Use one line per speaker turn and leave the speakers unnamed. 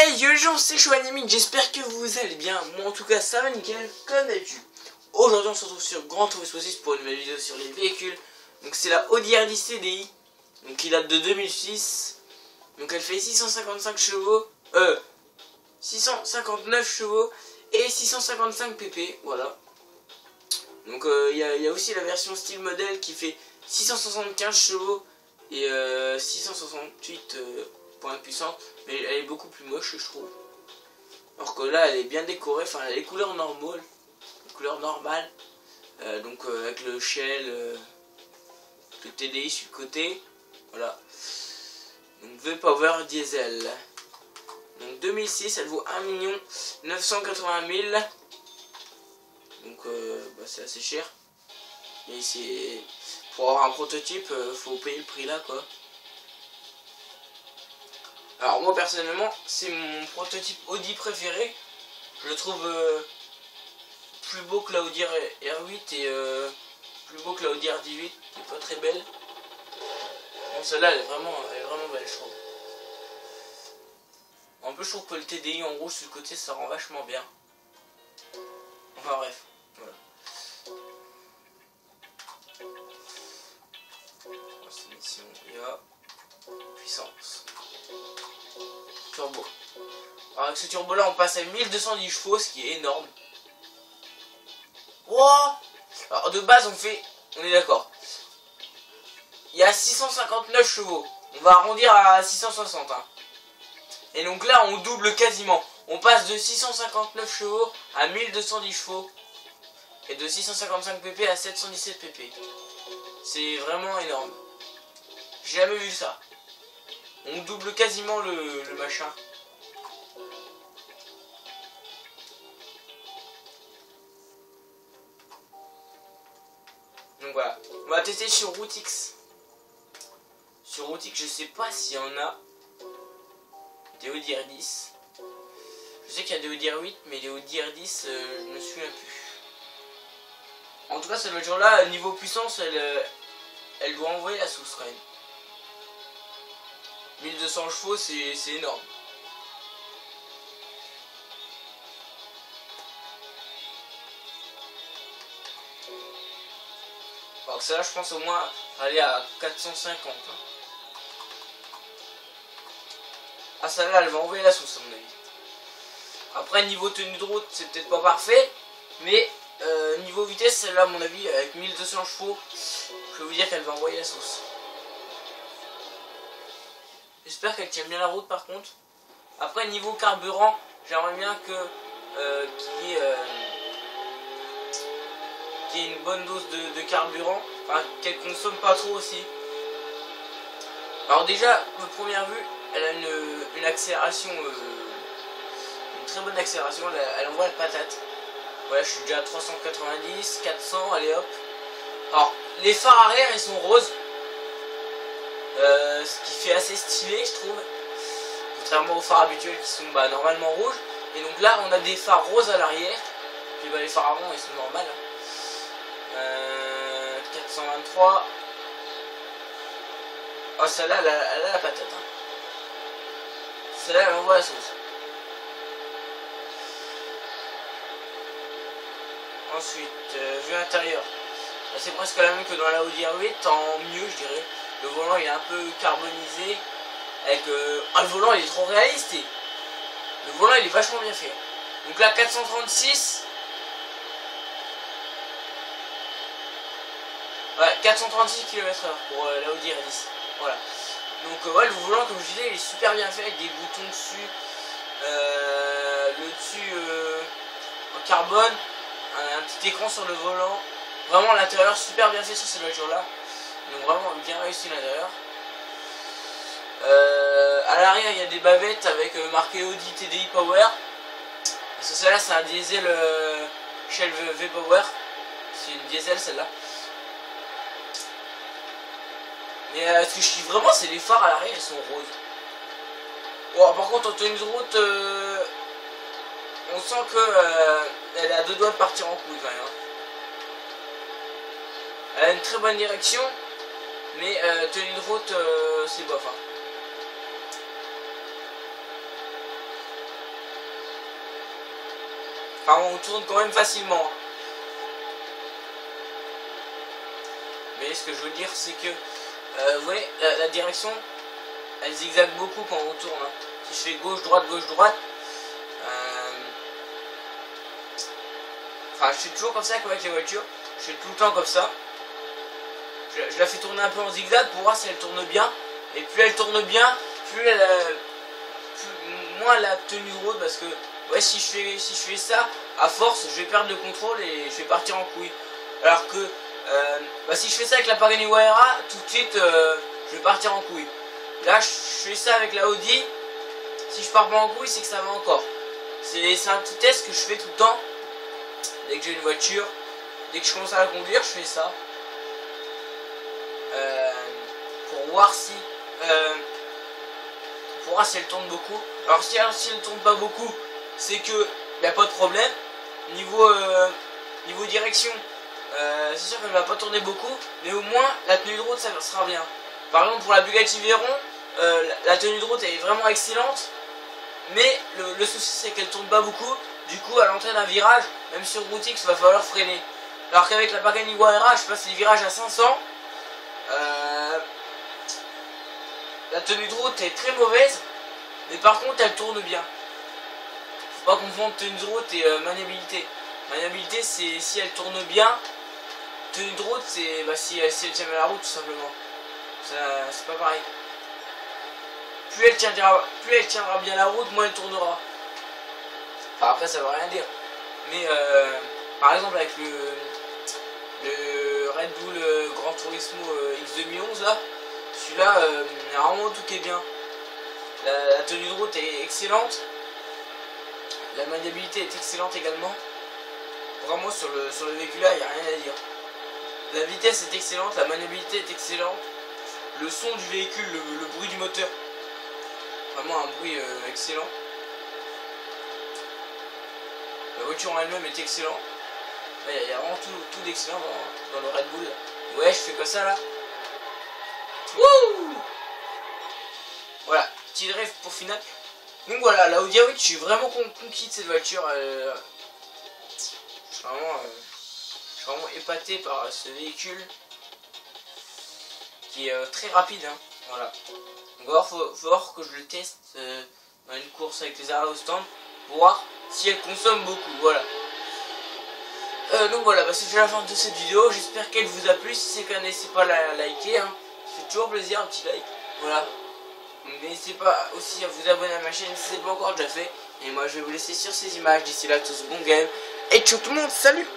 Hey yo les gens, c'est Chouanimik, j'espère que vous allez bien. Moi en tout cas ça va nickel, comme d'habitude. Aujourd'hui on se retrouve sur Gran Turismo 6 pour une nouvelle vidéo sur les véhicules. Donc c'est la Audi R10 TDI, donc qui date de 2006. Donc elle fait 655 chevaux, 659 chevaux et 655 pp, voilà. Donc il y a aussi la version style modèle qui fait 675 chevaux et 668 points de puissance, mais elle est beaucoup plus moche je trouve. Alors que là elle est bien décorée, enfin elle a les couleurs normales, donc avec le shell, le TDI sur le côté, voilà. Donc V-Power diesel. Donc 2006, elle vaut 1 980 000. Donc c'est assez cher. Et c'est pour avoir un prototype, faut payer le prix là quoi. Alors moi personnellement, c'est mon prototype Audi préféré. Je le trouve plus beau que la Audi R8 et plus beau que la Audi R18, qui est pas très belle. Bon, celle-là elle est vraiment belle je trouve. En plus je trouve que le TDI en rouge sur le côté ça rend vachement bien. Enfin bref, voilà. Ici il y a puissance. Turbo. Alors avec ce turbo là on passe à 1210 chevaux, ce qui est énorme. Wow. Alors de base on est d'accord. Il y a 659 chevaux. On va arrondir à 660 hein. Et donc là on double quasiment. On passe de 659 chevaux à 1210 chevaux. Et de 655 pp à 717 pp. C'est vraiment énorme. J'ai jamais vu ça. On double quasiment le machin. Donc voilà. On va tester sur Route X. Sur Route X, je sais pas s'il y en a des Audi R10. Je sais qu'il y a des Audi R8, mais les Audi R10, je ne me souviens plus. En tout cas, cette voiture-là, niveau puissance, elle doit envoyer la sauce quand même. 1200 chevaux, c'est énorme. Alors que celle-là, je pense au moins aller à 450. Hein. Ah, celle-là, elle va envoyer la sauce, à mon avis. Après, niveau tenue de route, c'est peut-être pas parfait. Mais niveau vitesse, celle-là, à mon avis, avec 1200 chevaux, je peux vous dire qu'elle va envoyer la sauce. J'espère qu'elle tient bien la route par contre. Après niveau carburant, j'aimerais bien qu'il y ait une bonne dose de carburant. Enfin qu'elle consomme pas trop aussi. Alors déjà, de première vue, elle a une accélération, une très bonne accélération, elle envoie la patate. Voilà, je suis déjà à 390, 400, allez hop. Alors les phares arrière ils sont roses. Ce qui fait assez stylé je trouve, contrairement aux phares habituels qui sont normalement rouges. Et donc là on a des phares roses à l'arrière, puis les phares avant ils sont normaux hein. 423. Oh celle-là elle a la patate hein. Celle-là elle envoie la sauce. Ensuite vue intérieure, c'est presque la même que dans la Audi R8, en mieux je dirais. Le volant il est un peu carbonisé. Avec le volant il est trop réaliste. Le volant il est vachement bien fait. Donc là 436. Ouais, 436 km/h pour la Audi R10. Voilà. Donc ouais, le volant comme je disais il est super bien fait avec des boutons dessus. Le dessus en carbone. Un petit écran sur le volant. Vraiment l'intérieur super bien fait sur cette voiture là. Donc vraiment bien réussi l'intérieur. À l'arrière il y a des bavettes avec marqué Audi TDI Power. Parce que celle-là c'est un diesel Shell V-Power. C'est une diesel celle-là. Mais ce que je kiffe vraiment c'est les phares à l'arrière, ils sont roses. Bon, par contre en tenue de route, on sent que elle a deux doigts de partir en couille quand même. Hein. Elle a une très bonne direction. Mais tenue de route, c'est bof. Hein. Enfin, on tourne quand même facilement. Mais ce que je veux dire, c'est que, vous voyez, la direction, elle zigzague beaucoup quand on tourne. Hein. Si je fais gauche-droite, gauche-droite, enfin, je fais toujours comme ça avec les voitures. Je fais tout le temps comme ça. Je la fais tourner un peu en zigzag pour voir si elle tourne bien. Et plus elle tourne bien, plus moins la tenue de route, parce que ouais, si je fais ça à force, je vais perdre le contrôle et je vais partir en couille. Alors que si je fais ça avec la Pagani Huayra, tout de suite je vais partir en couille. Là je fais ça avec la Audi, si je pars pas en couille, c'est que ça va encore. C'est un petit test que je fais tout le temps. Dès que j'ai une voiture, dès que je commence à la conduire, je fais ça. Pour voir si elle tourne beaucoup. Alors si elle tourne pas beaucoup, c'est que il n'y a pas de problème. Niveau direction, c'est sûr qu'elle ne va pas tourner beaucoup, mais au moins la tenue de route ça sera bien. Par exemple pour la Bugatti Veyron, la tenue de route elle est vraiment excellente, mais le souci c'est qu'elle tourne pas beaucoup. Du coup à l'entrée d'un virage, même sur route X, il va falloir freiner. Alors qu'avec la Pagani Huayra, je passe les virages à 500. La tenue de route est très mauvaise, mais par contre elle tourne bien. Faut pas confondre tenue de route et maniabilité. Maniabilité c'est si elle tourne bien. Tenue de route c'est si elle tient la route tout simplement. C'est pas pareil. Plus elle tiendra bien la route, moins elle tournera. Enfin, après ça veut rien dire. Mais par exemple avec le Red Bull Gran Turismo X 2011 là, celui-là, il y a vraiment tout qui est bien. La tenue de route est excellente. La maniabilité est excellente également. Vraiment sur le véhicule là, il n'y a rien à dire. La vitesse est excellente, la maniabilité est excellente. Le son du véhicule, le bruit du moteur, vraiment un bruit excellent. La voiture en elle-même est excellente. Il y a vraiment tout d'excellent dans le Red Bull. Ouais, je fais comme ça là. Wouh! Voilà, petit drive pour final. Donc voilà, la Audi A8, je suis vraiment conquis de cette voiture. Je suis vraiment épaté par ce véhicule qui est très rapide. Hein. Voilà. Donc faut voir que je le teste dans une course avec les arrêts au stand pour voir si elle consomme beaucoup. Voilà. Donc voilà, c'est déjà la fin de cette vidéo. J'espère qu'elle vous a plu. Si c'est le cas, n'hésitez pas à la liker. Hein. Ça fait toujours plaisir, un petit like. Voilà. N'hésitez pas aussi à vous abonner à ma chaîne si ce n'est pas encore déjà fait. Et moi je vais vous laisser sur ces images. D'ici là, tous bon game. Et ciao tout le monde, salut!